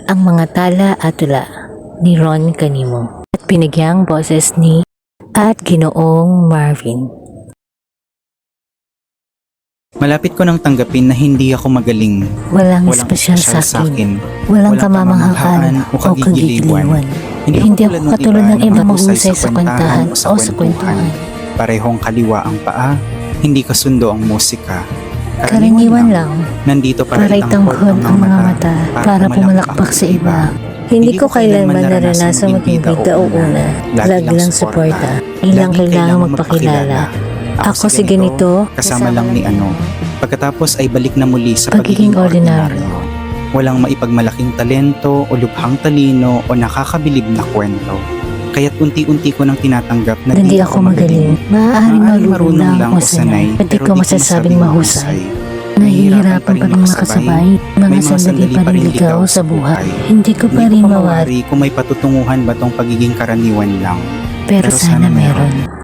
Ang mga tala at tula ni Ron Canimo at pinagyang boses ni at Ginoong Marvin. Malapit ko nang tanggapin na hindi ako magaling. Walang espesyal sa akin. Walang kamamanghaan o kagigiliwan. Hindi ako katulad ng iba mahusay sa kwentahan o sa kwentuhan. Parehong kaliwa ang paa, hindi kasundo ang musika. Karaniwan lang, Nandito para para itanghod ang mga mata, para pumalakpak sa iba. Hindi ko kailanman naranasang maging bida o una. Lagi lang suporta. Ilang kailangan magpakilala. Ako si ganito, kasama lang ni ano. Pagkatapos ay balik na muli sa pagiging pagiging ordinaryo. ordinaryo. Walang maipagmalaking talento o lubhang talino o nakakabilib na kwento. Kaya't unti-unti ko nang tinatanggap na Hindi ako magaling. Maaaring marunong lang o sanay, pero pati ko masasabing mahusay. Nahihirapan pa rin makasabay, mga sandali pa rin ligaw sa buhay. Hindi ko pa rin mawari, kung may patutunguhan ba tong pagiging karaniwan lang. pero sana meron.